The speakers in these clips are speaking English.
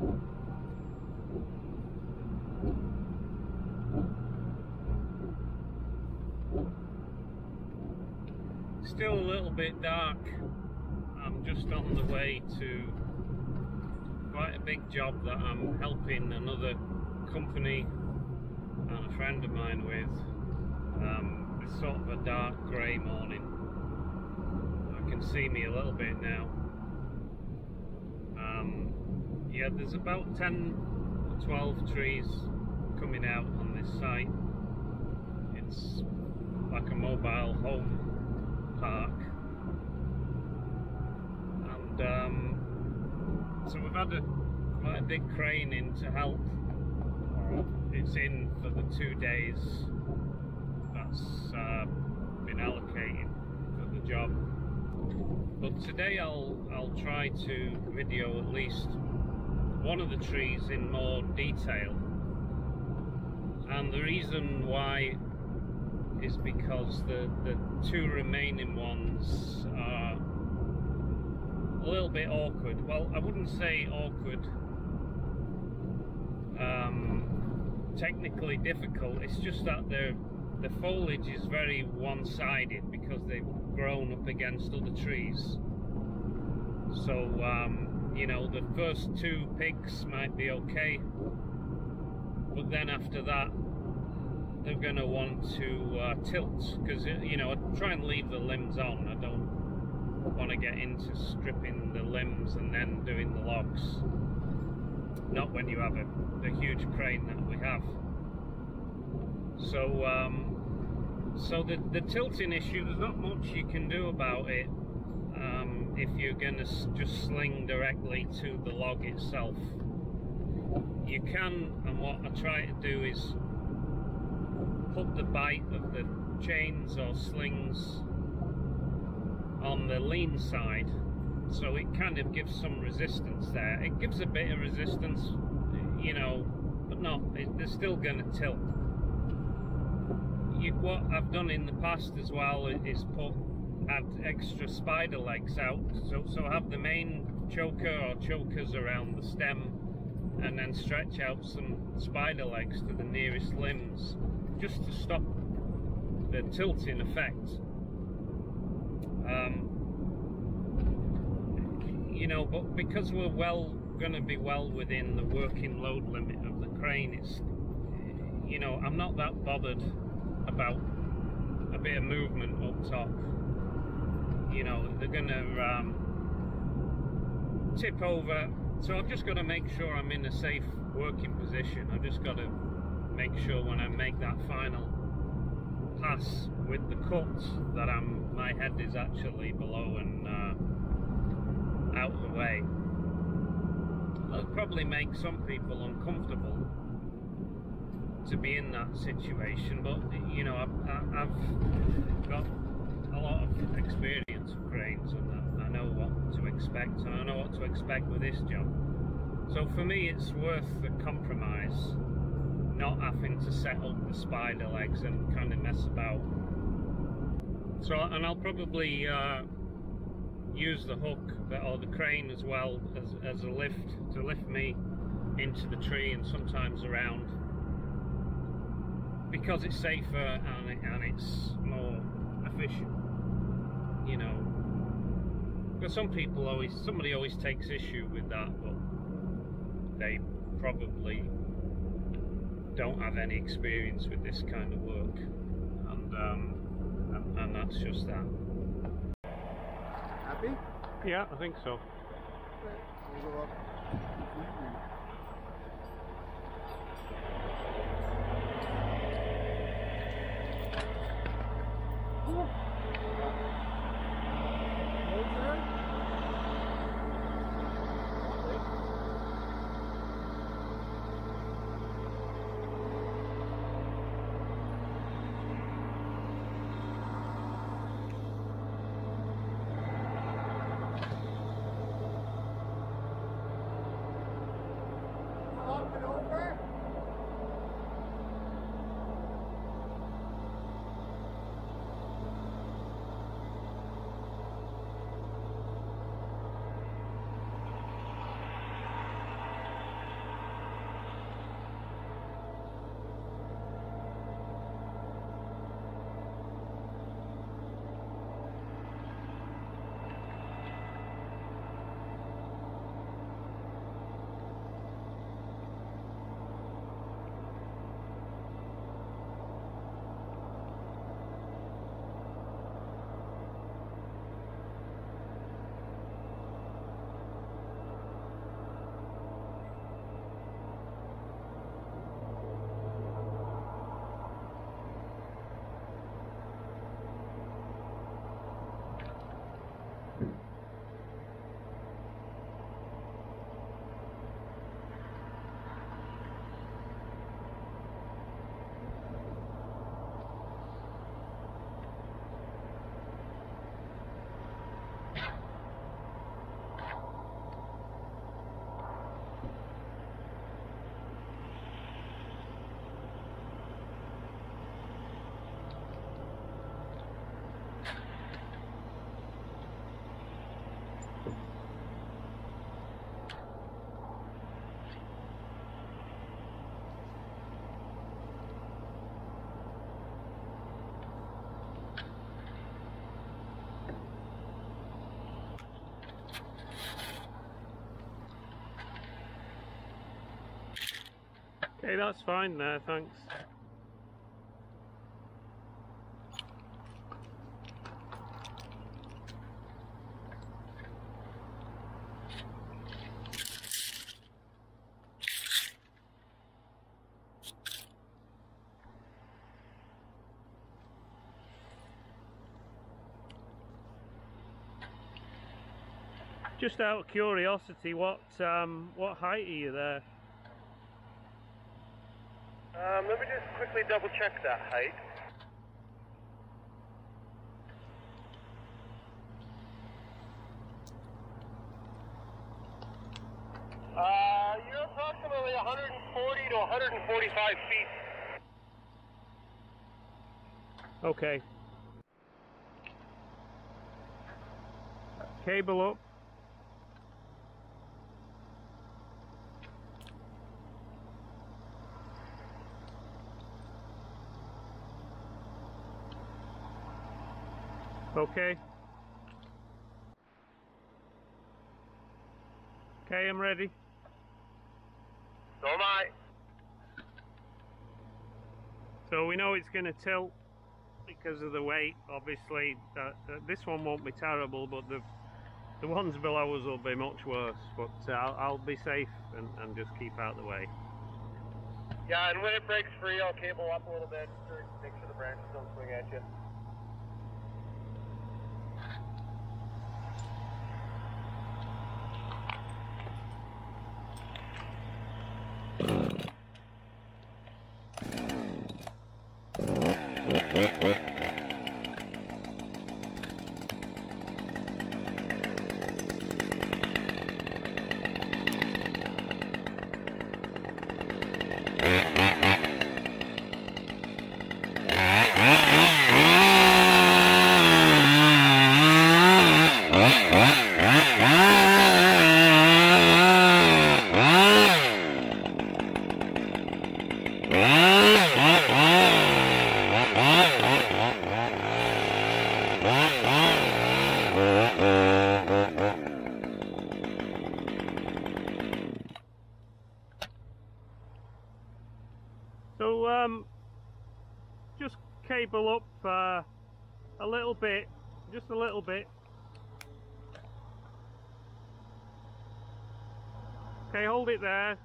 Still a little bit dark. I'm just on the way to quite a big job that I'm helping another company and a friend of mine with. It's sort of a dark grey morning. I can see me a little bit now. Yeah, there's about 10 or 12 trees coming out on this site. It's like a mobile home park. And so we've had quite a big crane in to help. It's in for the 2 days that's been allocated for the job. But today I'll try to video at least one of the trees in more detail. And the reason why is because the two remaining ones are a little bit awkward. Well, I wouldn't say awkward. Technically difficult. It's just that the foliage is very one-sided because they've grown up against other trees. So you know, the first two picks might be okay, but then after that they're going to want to tilt, because you know, I try and leave the limbs on. I don't want to get into stripping the limbs and then doing the logs. Not when you have the huge crane that we have. So the tilting issue, there's not much you can do about it if you're going to just sling directly to the log itself. You can, and what I try to do is put the bite of the chains or slings on the lean side, so it kind of gives some resistance there. It gives a bit of resistance, you know, but not, they're still going to tilt. What I've done in the past as well is add extra spider legs out, so have the main choker or chokers around the stem, and then stretch out some spider legs to the nearest limbs, just to stop the tilting effect. You know, but because we're going to be well within the working load limit of the crane, it's, you know, I'm not that bothered about a bit of movement up top. You know, they're going to tip over, so I've just got to make sure I'm in a safe working position. I've just got to make sure when I make that final pass with the cut that my head is actually below and out of the way. It'll probably make some people uncomfortable to be in that situation, but you know, I've got a lot of experience with cranes, and I know what to expect, and I know what to expect with this job. So for me, it's worth the compromise, not having to set up the spider legs and kind of mess about. So, and I'll probably use the hook or the crane as well as a lift to lift me into the tree and sometimes around, because it's safer and it's more efficient, you know. Because somebody always takes issue with that, but they probably don't have any experience with this kind of work, and that's just that. Happy? Yeah, I think so. Okay, we'll go up. Okay, that's fine there, thanks. Just out of curiosity, what height are you there? Let me just quickly double check that height. You're approximately 140 to 145 feet. Okay. Cable up. Okay. Okay, I'm ready. So am I. So we know it's going to tilt because of the weight. Obviously, this one won't be terrible, but the ones below us will be much worse. But I'll be safe and just keep out the way. Yeah, and when it breaks free, I'll cable up a little bit to make sure the branches don't swing at you. So just cable up a little bit, just a little bit. Okay, hold it there.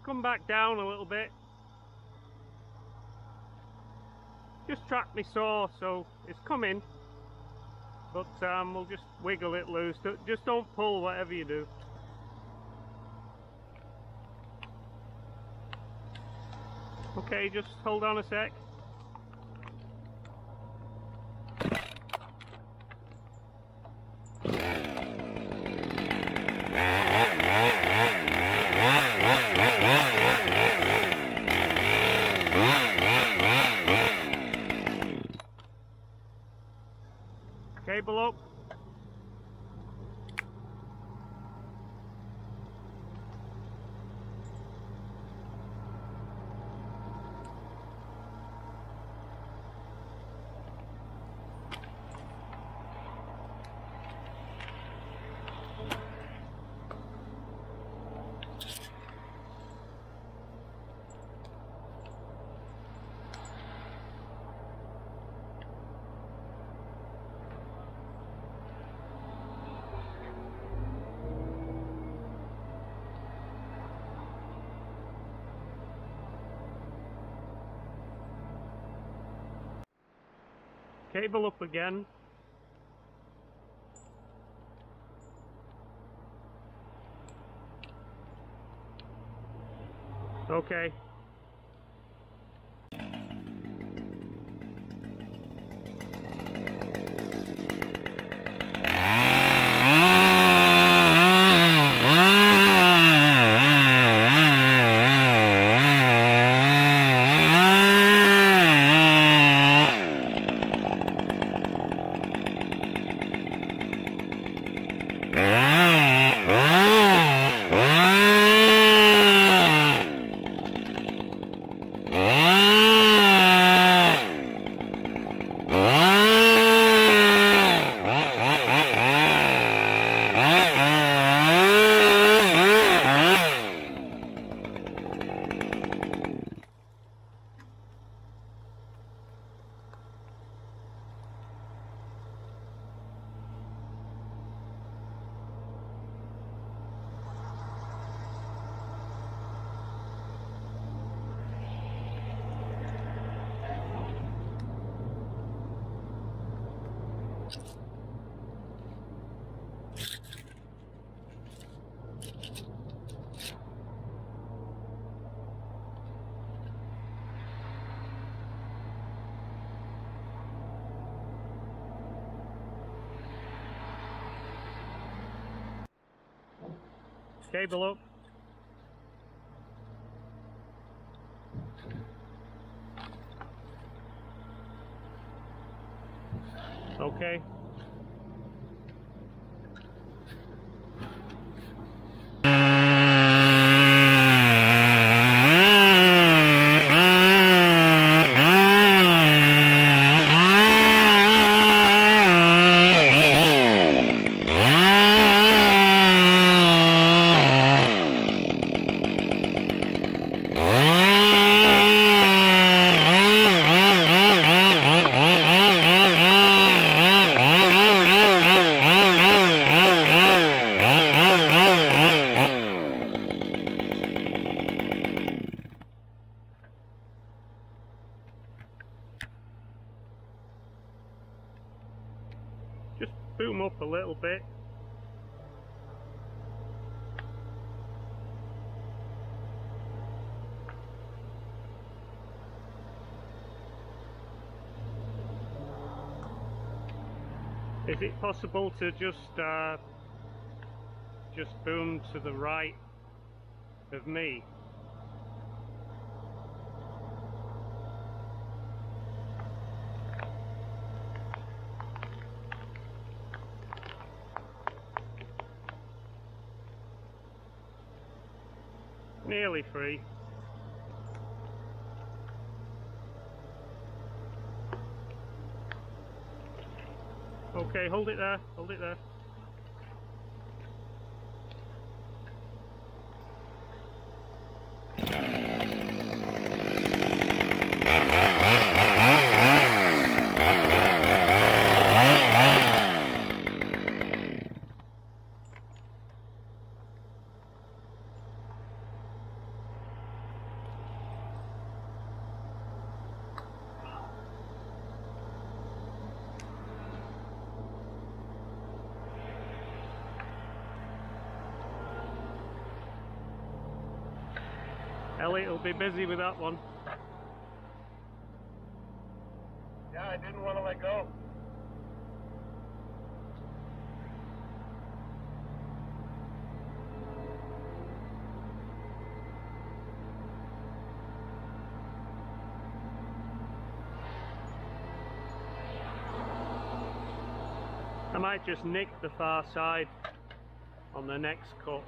Come back down a little bit. Just track me saw, so it's coming, but we'll just wiggle it loose. Just don't pull whatever you do. Okay, just hold on a sec. Cable up. Cable up again. Okay. Cable up. Okay. Just boom up a little bit. Is it possible to just boom to the right of me? Nearly free. Okay, hold it there, hold it there. Elliot will be busy with that one. Yeah, I didn't want to let go. I might just nick the far side on the next cut,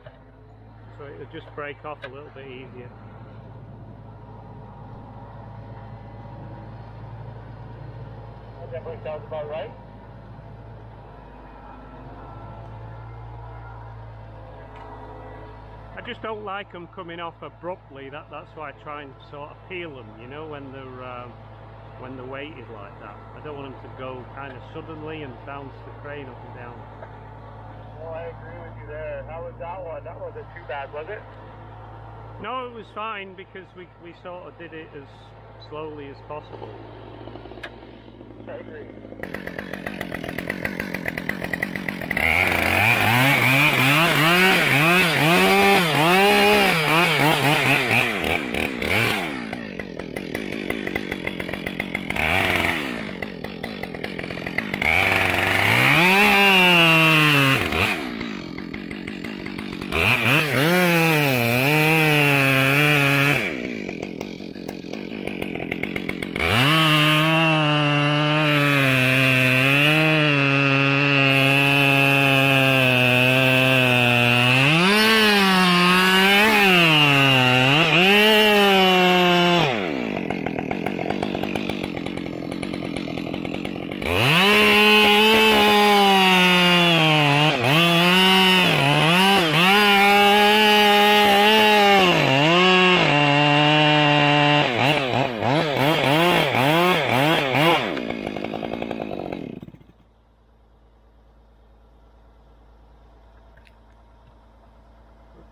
so it'll just break off a little bit easier. That definitely sounds about right. I just don't like them coming off abruptly. That's why I try and sort of peel them, you know, when the weight is like that. I don't want them to go kind of suddenly and bounce the crane up and down. Oh, I agree with you there. How was that one? That wasn't too bad, was it? No, it was fine because we sort of did it as slowly as possible. I agree.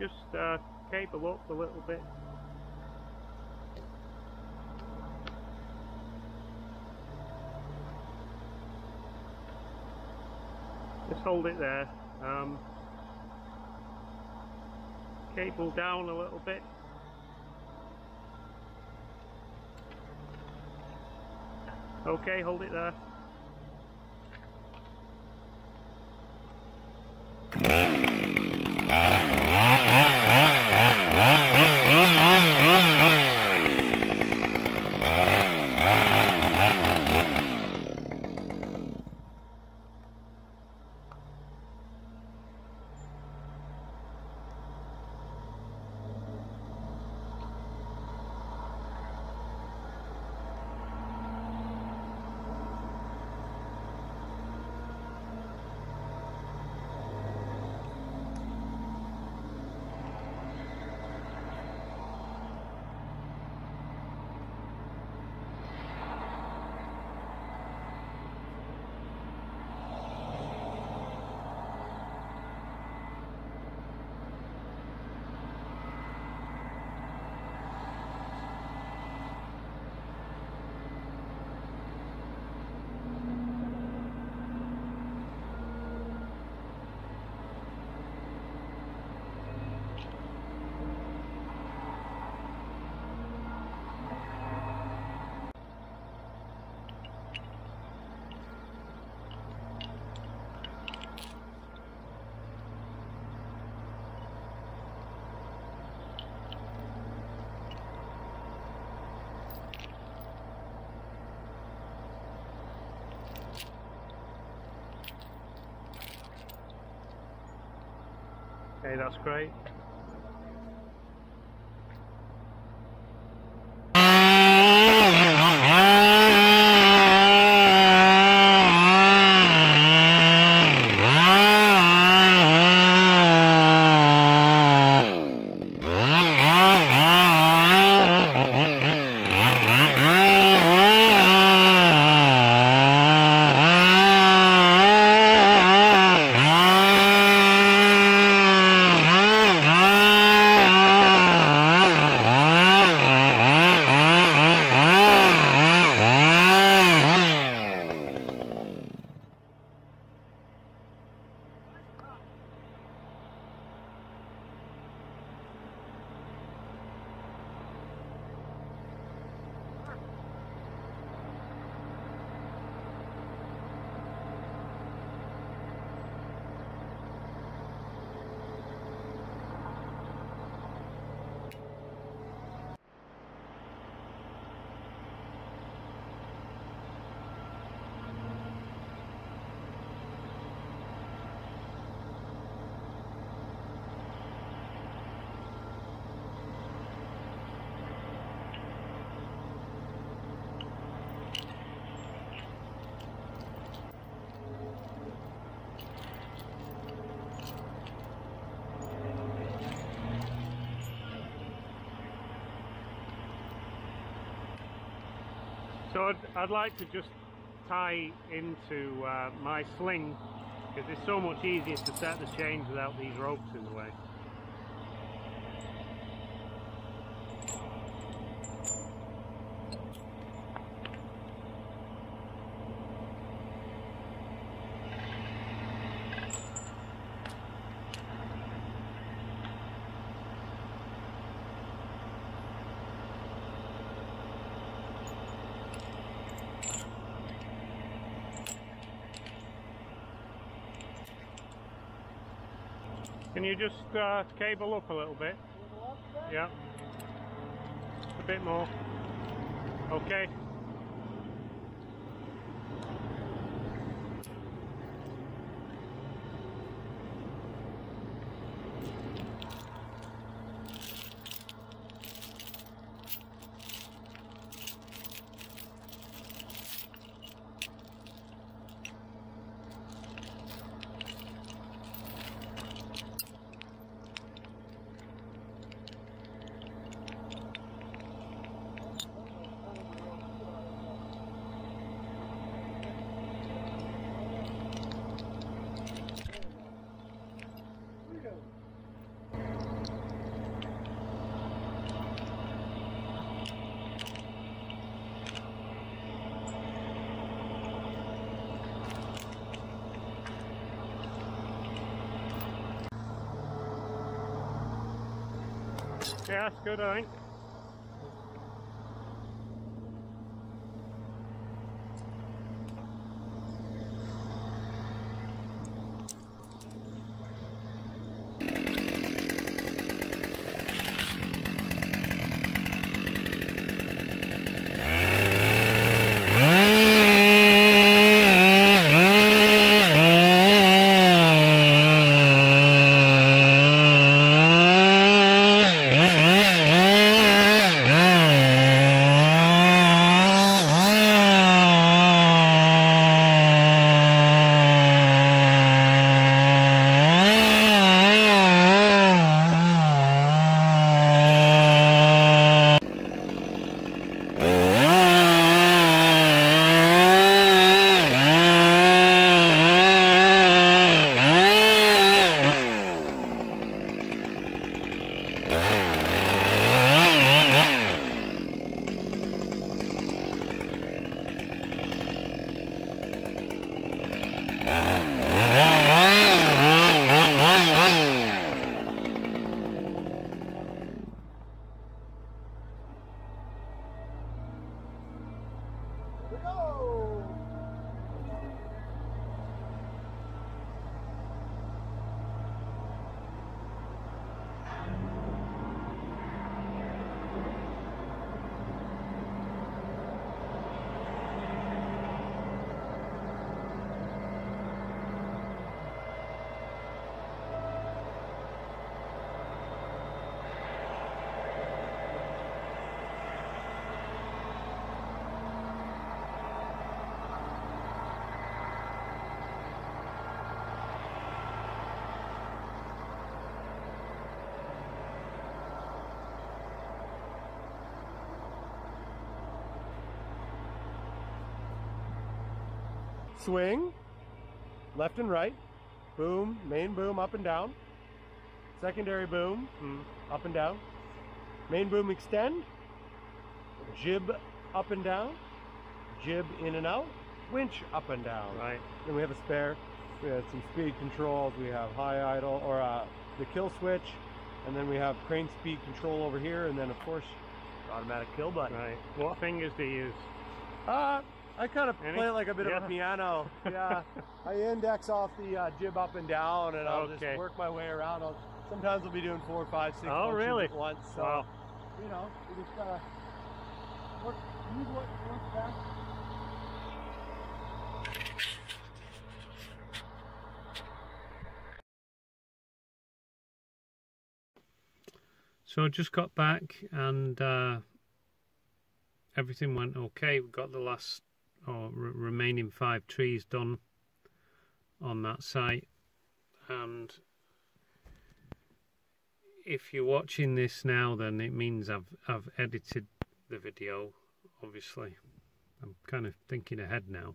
Just cable up a little bit. Just hold it there. Cable down a little bit. Okay, hold it there. Okay, that's great. So I'd like to just tie into my sling, because it's so much easier to set the chains without these ropes in the way. Can you just cable up a little bit? Yeah. A bit more. Okay. Yeah, that's good, I think. Swing, left and right, boom, main boom up and down, secondary boom, up and down, main boom extend, jib up and down, jib in and out, winch up and down. Right. Then we have a spare, we have some speed controls, we have high idle, or the kill switch, and then we have crane speed control over here, and then of course, automatic kill button. Right. What fingers do you use? I kind of play it like a bit of a piano. Yeah, I index off the jib up and down, and I'll just work my way around. Sometimes I'll be doing 4, 5, 6 functions at once. So, you know, you just gotta use what works best. So I just got back and everything went okay. We got the last remaining 5 trees done on that site, and if you're watching this now, then it means I've edited the video. Obviously, I'm kind of thinking ahead now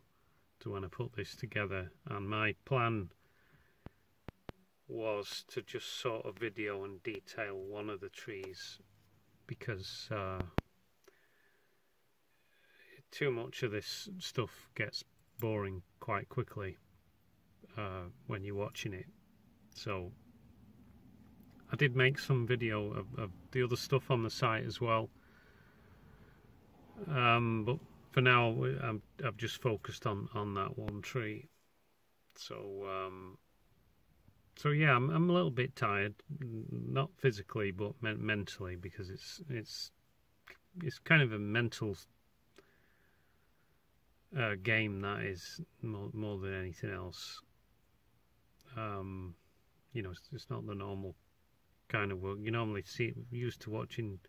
to when I put this together, and my plan was to just sort of video and detail one of the trees, because too much of this stuff gets boring quite quickly when you're watching it. So I did make some video of the other stuff on the site as well, but for now I've just focused on that one tree. So yeah, I'm a little bit tired, not physically but mentally, because it's kind of a mental game that is more than anything else. You know, it's not the normal kind of work. You normally used to watching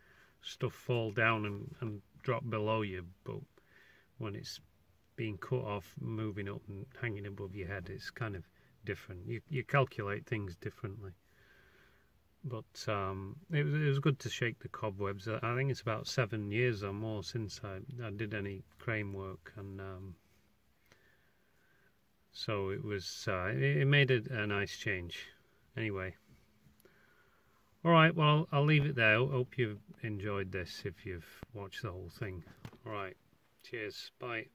stuff fall down and drop below you, but when it's being cut off, moving up and hanging above your head, it's kind of different. You calculate things differently. But it was good to shake the cobwebs. I think it's about 7 years or more since I did any crane work, and so it was it made a nice change. Anyway, all right. Well, I'll leave it there. Hope you've enjoyed this if you've watched the whole thing. All right. Cheers. Bye.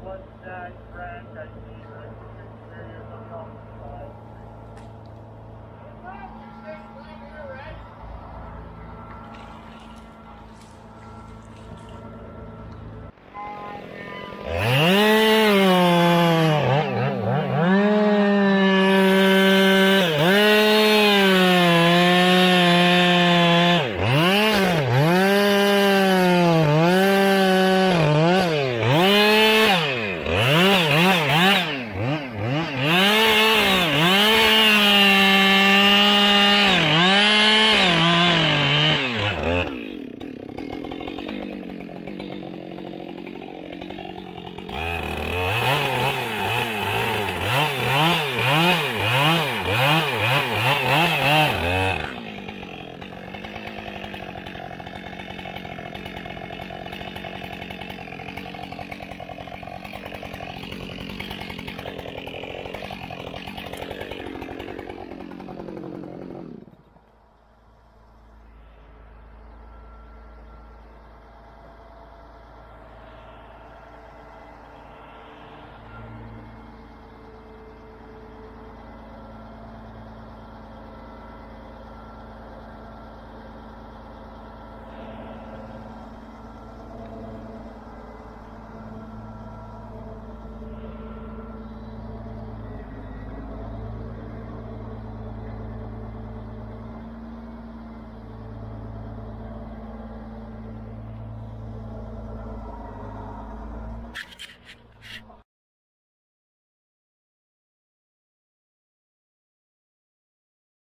One snag crack I see, but I think there's something off the side.